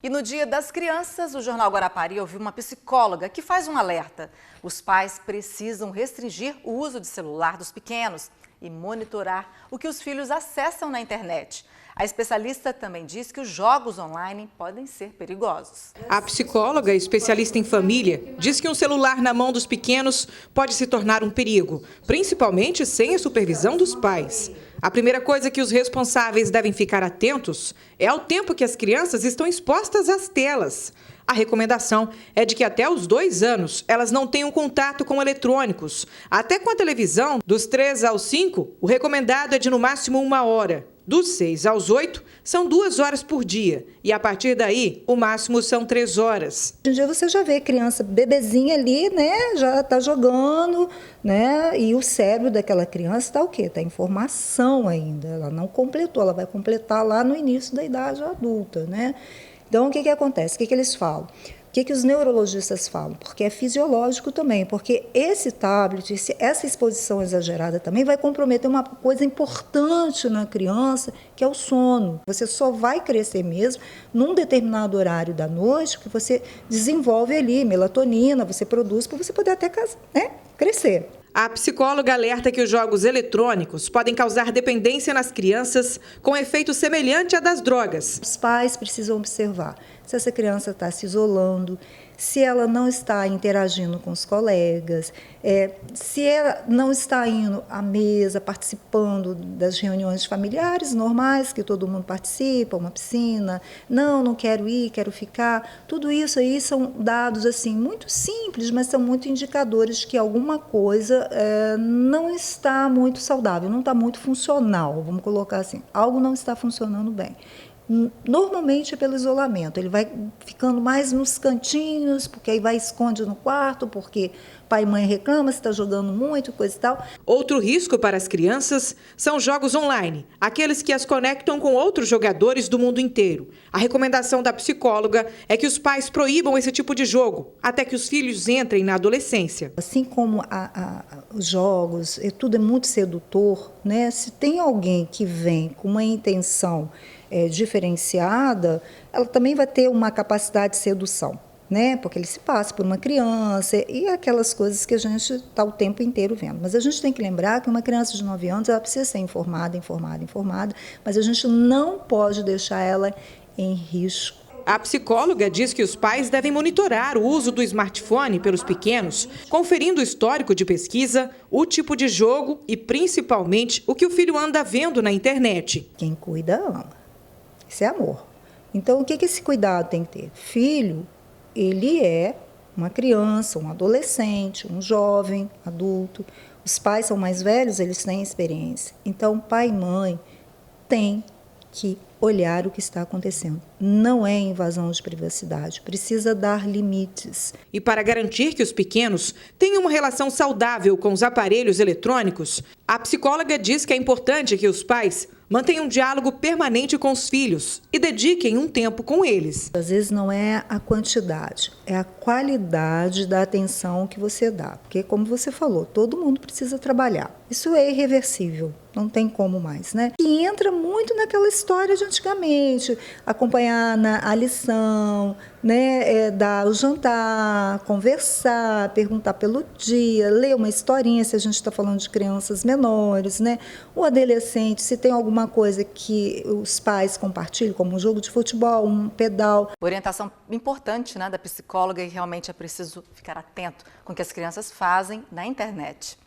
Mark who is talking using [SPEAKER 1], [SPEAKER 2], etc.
[SPEAKER 1] E no Dia das Crianças, o Jornal Guarapari ouviu uma psicóloga que faz um alerta. Os pais precisam restringir o uso de celular dos pequenos e monitorar o que os filhos acessam na internet. A especialista também diz que os jogos online podem ser perigosos.
[SPEAKER 2] A psicóloga, especialista em família, diz que um celular na mão dos pequenos pode se tornar um perigo, principalmente sem a supervisão dos pais. A primeira coisa que os responsáveis devem ficar atentos é ao tempo que as crianças estão expostas às telas. A recomendação é de que até os 2 anos elas não tenham contato com eletrônicos. Até com a televisão, dos 3 aos 5, o recomendado é de no máximo 1 hora. Dos 6 aos 8, são 2 horas por dia. E a partir daí, o máximo são 3 horas.
[SPEAKER 3] Hoje em dia você já vê criança bebezinha ali, né? Já está jogando, né? E o cérebro daquela criança está o quê? Está em formação ainda. Ela não completou, ela vai completar lá no início da idade adulta, né? Então, o que acontece? O que eles falam? O que os neurologistas falam? Porque é fisiológico também, porque esse tablet, essa exposição exagerada também vai comprometer uma coisa importante na criança, que é o sono. Você só vai crescer mesmo num determinado horário da noite que você desenvolve ali melatonina, você produz para você poder até crescer.
[SPEAKER 2] A psicóloga alerta que os jogos eletrônicos podem causar dependência nas crianças com efeito semelhante à das drogas.
[SPEAKER 3] Os pais precisam observar se essa criança está se isolando, se ela não está interagindo com os colegas, se ela não está indo à mesa, participando das reuniões familiares normais, que todo mundo participa, uma piscina, não quero ir, quero ficar. Tudo isso aí são dados assim, muito simples, mas são muito indicadores que alguma coisa não está muito saudável, não está muito funcional, vamos colocar assim, algo não está funcionando bem. Normalmente é pelo isolamento, ele vai ficando mais nos cantinhos, porque aí vai esconde no quarto, porque pai e mãe reclamam, se está jogando muito, coisa e tal.
[SPEAKER 2] Outro risco para as crianças são jogos online, aqueles que as conectam com outros jogadores do mundo inteiro. A recomendação da psicóloga é que os pais proíbam esse tipo de jogo, até que os filhos entrem na adolescência.
[SPEAKER 3] Assim como os jogos, tudo é muito sedutor, né? Se tem alguém que vem com uma intenção diferenciada, ela também vai ter uma capacidade de sedução, né? Porque ele se passa por uma criança e aquelas coisas que a gente está o tempo inteiro vendo. Mas a gente tem que lembrar que uma criança de 9 anos ela precisa ser informada, mas a gente não pode deixar ela em risco.
[SPEAKER 2] A psicóloga diz que os pais devem monitorar o uso do smartphone pelos pequenos, conferindo o histórico de pesquisa, o tipo de jogo e, principalmente, o que o filho anda vendo na internet.
[SPEAKER 3] Quem cuida, ama. Isso é amor. Então, o que esse cuidado tem que ter? Filho, ele é uma criança, um adolescente, um jovem, adulto. Os pais são mais velhos, eles têm experiência. Então, pai e mãe têm que olhar o que está acontecendo. Não é invasão de privacidade, precisa dar limites.
[SPEAKER 2] E para garantir que os pequenos tenham uma relação saudável com os aparelhos eletrônicos, a psicóloga diz que é importante que os pais mantenham um diálogo permanente com os filhos e dediquem um tempo com eles.
[SPEAKER 3] Às vezes não é a quantidade, é a qualidade da atenção que você dá. Porque, como você falou, todo mundo precisa trabalhar. Isso é irreversível, não tem como mais, né? E entra muito naquela história de antigamente, acompanhar a lição, né? Dar o jantar, conversar, perguntar pelo dia, ler uma historinha, se a gente está falando de crianças menores, né? O adolescente, se tem alguma coisa que os pais compartilham, como um jogo de futebol, um pedal.
[SPEAKER 1] Orientação importante, né, da psicóloga, e realmente é preciso ficar atento com o que as crianças fazem na internet.